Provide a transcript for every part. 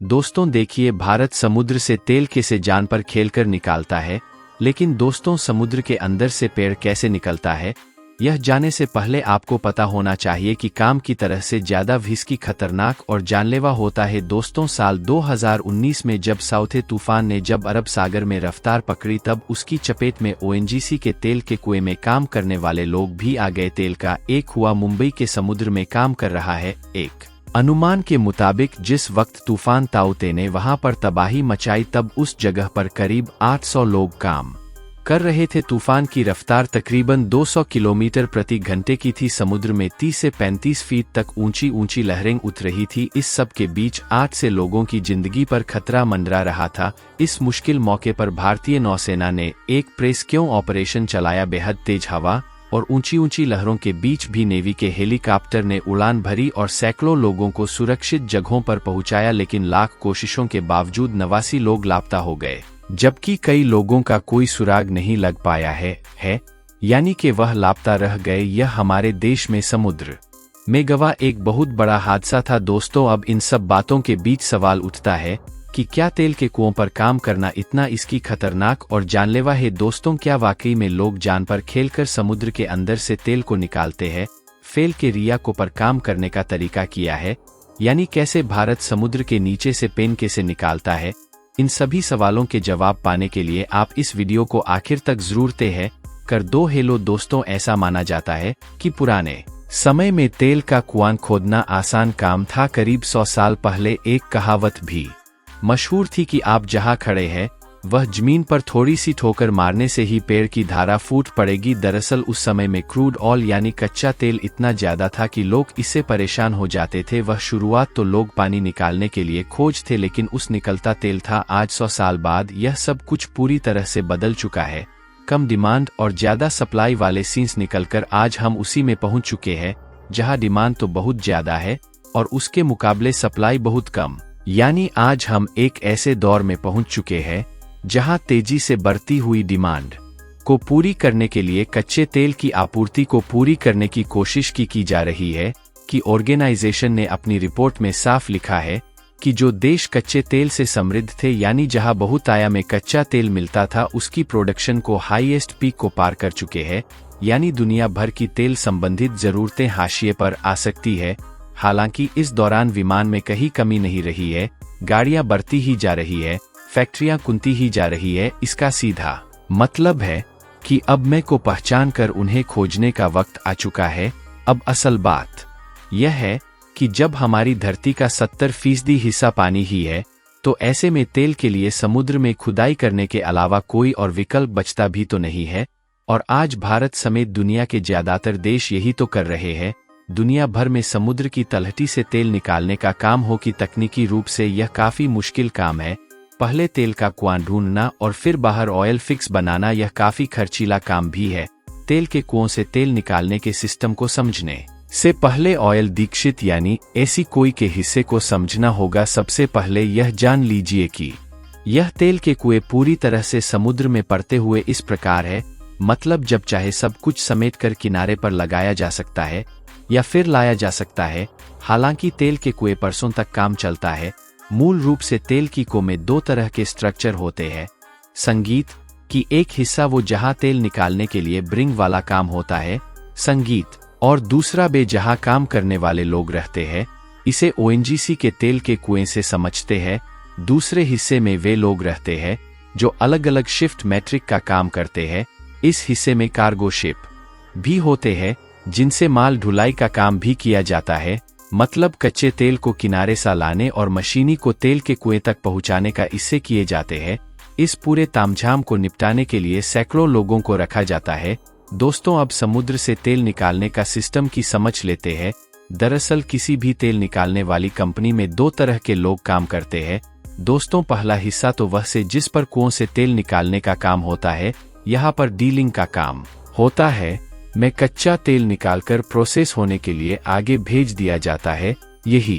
दोस्तों देखिए, भारत समुद्र से तेल कैसे जान पर खेलकर निकालता है, लेकिन दोस्तों समुद्र के अंदर से पेड़ कैसे निकलता है, यह जाने से पहले आपको पता होना चाहिए कि काम की तरह से ज्यादा विस्की खतरनाक और जानलेवा होता है। दोस्तों साल 2019 में जब साउथे तूफान ने जब अरब सागर में रफ्तार पकड़ी, तब उसकी चपेट में ओएनजीसी के तेल के कुएं में काम करने वाले लोग भी आ गए। तेल का एक हुआ मुंबई के समुद्र में काम कर रहा है। एक अनुमान के मुताबिक जिस वक्त तूफान ताउते ने वहां पर तबाही मचाई, तब उस जगह पर करीब 800 लोग काम कर रहे थे। तूफान की रफ्तार तकरीबन 200 किलोमीटर प्रति घंटे की थी। समुद्र में 30 से 35 फीट तक ऊंची ऊंची लहरें उठ रही थी। इस सब के बीच 8 से लोगों की जिंदगी पर खतरा मंडरा रहा था। इस मुश्किल मौके पर भारतीय नौसेना ने एक रेस्क्यू ऑपरेशन चलाया। बेहद तेज हवा और ऊंची ऊंची लहरों के बीच भी नेवी के हेलीकॉप्टर ने उड़ान भरी और सैकड़ों लोगों को सुरक्षित जगहों पर पहुंचाया, लेकिन लाख कोशिशों के बावजूद 89 लोग लापता हो गए, जबकि कई लोगों का कोई सुराग नहीं लग पाया है, यानी कि वह लापता रह गए। यह हमारे देश में समुद्र में गवा एक बहुत बड़ा हादसा था। दोस्तों अब इन सब बातों के बीच सवाल उठता है कि क्या तेल के कुओं पर काम करना इतना इसकी खतरनाक और जानलेवा है? दोस्तों क्या वाकई में लोग जान पर खेलकर समुद्र के अंदर से तेल को निकालते हैं? फेल के रिया को पर काम करने का तरीका किया है, यानी कैसे भारत समुद्र के नीचे से पेन कैसे निकालता है? इन सभी सवालों के जवाब पाने के लिए आप इस वीडियो को आखिर तक जरूर तय कर दो। हेलो दोस्तों, ऐसा माना जाता है कि पुराने समय में तेल का कुआं खोदना आसान काम था। करीब 100 साल पहले एक कहावत भी मशहूर थी कि आप जहां खड़े हैं वह जमीन पर थोड़ी सी ठोकर मारने से ही पेड़ की धारा फूट पड़ेगी। दरअसल उस समय में क्रूड ऑयल यानी कच्चा तेल इतना ज्यादा था कि लोग इससे परेशान हो जाते थे। वह शुरुआत तो लोग पानी निकालने के लिए खोज थे, लेकिन उस निकलता तेल था। आज 100 साल बाद यह सब कुछ पूरी तरह से बदल चुका है। कम डिमांड और ज्यादा सप्लाई वाले सीन्स निकलकर आज हम उसी में पहुंच चुके हैं जहां डिमांड तो बहुत ज्यादा है और उसके मुकाबले सप्लाई बहुत कम। यानी आज हम एक ऐसे दौर में पहुंच चुके हैं जहां तेजी से बढ़ती हुई डिमांड को पूरी करने के लिए कच्चे तेल की आपूर्ति को पूरी करने की कोशिश की जा रही है। कि ऑर्गेनाइजेशन ने अपनी रिपोर्ट में साफ लिखा है कि जो देश कच्चे तेल से समृद्ध थे, यानी जहां बहुतायत में कच्चा तेल मिलता था, उसकी प्रोडक्शन को हाईएस्ट पीक को पार कर चुके हैं। यानी दुनिया भर की तेल संबंधित जरूरतें हाशिए पर आ सकती है। हालांकि इस दौरान विमान में कहीं कमी नहीं रही है, गाड़ियां बढ़ती ही जा रही है, फैक्ट्रियां कुंती ही जा रही है। इसका सीधा मतलब है कि अब मैं को पहचान कर उन्हें खोजने का वक्त आ चुका है। अब असल बात यह है कि जब हमारी धरती का 70% हिस्सा पानी ही है, तो ऐसे में तेल के लिए समुद्र में खुदाई करने के अलावा कोई और विकल्प बचता भी तो नहीं है। और आज भारत समेत दुनिया के ज्यादातर देश यही तो कर रहे हैं। दुनिया भर में समुद्र की तलहटी से तेल निकालने का काम हो कि तकनीकी रूप से यह काफी मुश्किल काम है। पहले तेल का कुआं ढूंढना और फिर बाहर ऑयल फिक्स बनाना, यह काफी खर्चीला काम भी है। तेल के कुओं से तेल निकालने के सिस्टम को समझने से पहले ऑयल दीक्षित यानी ऐसी कोई के हिस्से को समझना होगा। सबसे पहले यह जान लीजिए कि यह तेल के कुएं पूरी तरह से समुद्र में पड़ते हुए इस प्रकार है, मतलब जब चाहे सब कुछ समेट कर किनारे पर लगाया जा सकता है या फिर लाया जा सकता है। हालांकि तेल के कुएं परसों तक काम चलता है। मूल रूप से तेल की कुओं में 2 तरह के स्ट्रक्चर होते हैं। संगीत की एक हिस्सा वो जहां तेल निकालने के लिए ब्रिंग वाला काम होता है, संगीत, और दूसरा बे जहां काम करने वाले लोग रहते हैं। इसे ओएनजीसी के तेल के कुएं से समझते हैं। दूसरे हिस्से में वे लोग रहते हैं जो अलग अलग शिफ्ट मैट्रिक का काम करते हैं। इस हिस्से में कार्गो शिप भी होते हैं जिनसे माल ढुलाई का काम भी किया जाता है, मतलब कच्चे तेल को किनारे से लाने और मशीनी को तेल के कुएं तक पहुंचाने का इससे किए जाते हैं। इस पूरे तामझाम को निपटाने के लिए सैकड़ों लोगों को रखा जाता है। दोस्तों अब समुद्र से तेल निकालने का सिस्टम की समझ लेते हैं। दरअसल किसी भी तेल निकालने वाली कंपनी में 2 तरह के लोग काम करते हैं। दोस्तों पहला हिस्सा तो वह से जिस पर कुओं से तेल निकालने का काम होता है, यहाँ पर डीलिंग का काम होता है। में कच्चा तेल निकालकर प्रोसेस होने के लिए आगे भेज दिया जाता है। यही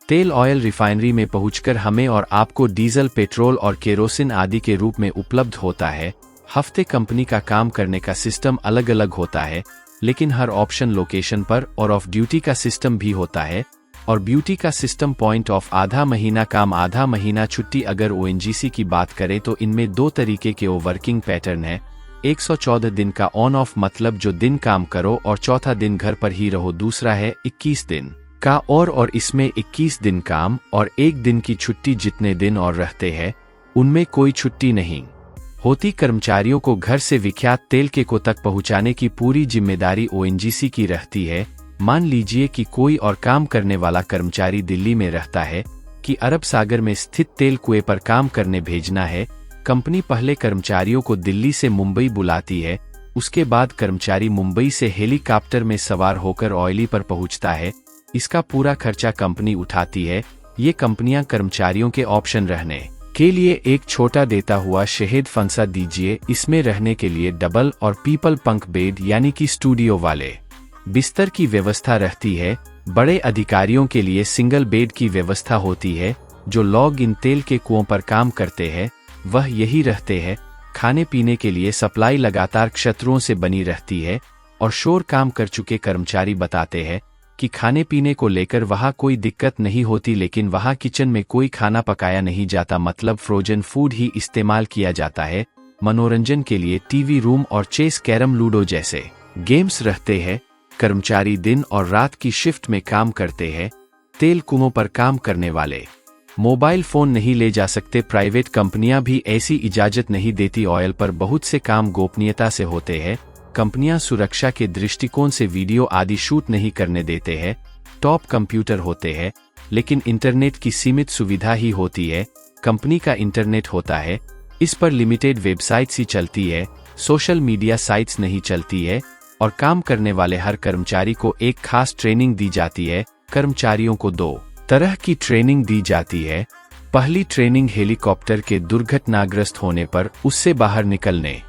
तेल ऑयल रिफाइनरी में पहुंचकर हमें और आपको डीजल, पेट्रोल और केरोसिन आदि के रूप में उपलब्ध होता है। हफ्ते कंपनी का काम करने का सिस्टम अलग अलग होता है, लेकिन हर ऑप्शन लोकेशन पर और ऑफ ड्यूटी का सिस्टम भी होता है। और ब्यूटी का सिस्टम पॉइंट ऑफ आधा महीना काम आधा महीना छुट्टी। अगर ओएनजीसी की बात करें तो इनमें दो तरीके के वर्किंग पैटर्न है। 114 दिन का ऑन ऑफ मतलब जो दिन काम करो और चौथा दिन घर पर ही रहो। दूसरा है 21 दिन का और इसमें 21 दिन काम और एक दिन की छुट्टी। जितने दिन और रहते हैं उनमें कोई छुट्टी नहीं होती। कर्मचारियों को घर से विख्यात तेल के को तक पहुंचाने की पूरी जिम्मेदारी ओएनजीसी की रहती है। मान लीजिए कि कोई और काम करने वाला कर्मचारी दिल्ली में रहता है कि अरब सागर में स्थित तेल कुएं पर काम करने भेजना है। कंपनी पहले कर्मचारियों को दिल्ली से मुंबई बुलाती है, उसके बाद कर्मचारी मुंबई से हेलीकॉप्टर में सवार होकर ऑयली पर पहुंचता है। इसका पूरा खर्चा कंपनी उठाती है। ये कंपनियां कर्मचारियों के ऑप्शन रहने के लिए एक छोटा देता हुआ शहद फंसा दीजिए। इसमें रहने के लिए डबल और पीपल पंख बेड यानी कि स्टूडियो वाले बिस्तर की व्यवस्था रहती है। बड़े अधिकारियों के लिए सिंगल बेड की व्यवस्था होती है। जो लॉग इन तेल के कुओं पर काम करते हैं वह यही रहते हैं। खाने पीने के लिए सप्लाई लगातार शत्रुओं से बनी रहती है और शोर काम कर चुके कर्मचारी बताते हैं कि खाने पीने को लेकर वहाँ कोई दिक्कत नहीं होती, लेकिन वहाँ किचन में कोई खाना पकाया नहीं जाता, मतलब फ्रोजन फूड ही इस्तेमाल किया जाता है। मनोरंजन के लिए टीवी रूम और चेस कैरम लूडो जैसे गेम्स रहते हैं। कर्मचारी दिन और रात की शिफ्ट में काम करते हैं। तेल कुओं पर काम करने वाले मोबाइल फोन नहीं ले जा सकते। प्राइवेट कंपनियां भी ऐसी इजाजत नहीं देती। ऑयल पर बहुत से काम गोपनीयता से होते हैं। कंपनियां सुरक्षा के दृष्टिकोण से वीडियो आदि शूट नहीं करने देते हैं। टॉप कंप्यूटर होते हैं लेकिन इंटरनेट की सीमित सुविधा ही होती है। कंपनी का इंटरनेट होता है, इस पर लिमिटेड वेबसाइट्स ही चलती है, सोशल मीडिया साइट्स नहीं चलती है। और काम करने वाले हर कर्मचारी को एक खास ट्रेनिंग दी जाती है। कर्मचारियों को दो तरह की ट्रेनिंग दी जाती है। पहली ट्रेनिंग हेलीकॉप्टर के दुर्घटनाग्रस्त होने पर उससे बाहर निकलने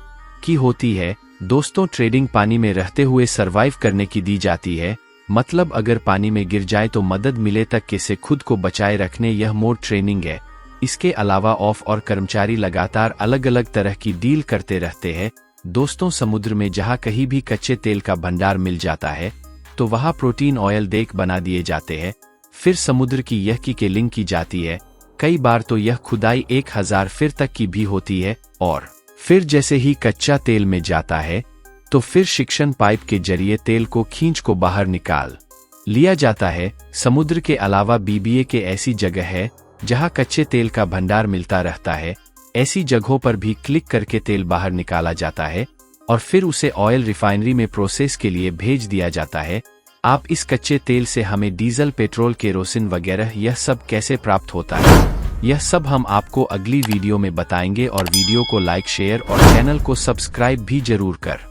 की होती है। दोस्तों, ट्रेनिंग पानी में रहते हुए सरवाइव करने की दी जाती है, मतलब अगर पानी में गिर जाए तो मदद मिले तक के से खुद को बचाए रखने, यह मोड ट्रेनिंग है। इसके अलावा ऑफ और कर्मचारी लगातार अलग अलग तरह की डील करते रहते हैं। दोस्तों, समुद्र में जहां कहीं भी कच्चे तेल का भंडार मिल जाता है तो वहां प्रोटीन ऑयल देख बना दिए जाते हैं। फिर समुद्र की यह की लिंक की जाती है। कई बार तो यह खुदाई 1000 फीट तक की भी होती है और फिर जैसे ही कच्चा तेल में जाता है तो फिर शिक्शन पाइप के जरिए तेल को खींच को बाहर निकाल लिया जाता है। समुद्र के अलावा बीबीए के ऐसी जगह है जहां कच्चे तेल का भंडार मिलता रहता है। ऐसी जगहों पर भी क्लिक करके तेल बाहर निकाला जाता है और फिर उसे ऑयल रिफाइनरी में प्रोसेस के लिए भेज दिया जाता है। आप इस कच्चे तेल से हमें डीजल, पेट्रोल, केरोसिन वगैरह यह सब कैसे प्राप्त होता है, यह सब हम आपको अगली वीडियो में बताएंगे। और वीडियो को लाइक, शेयर और चैनल को सब्सक्राइब भी जरूर कर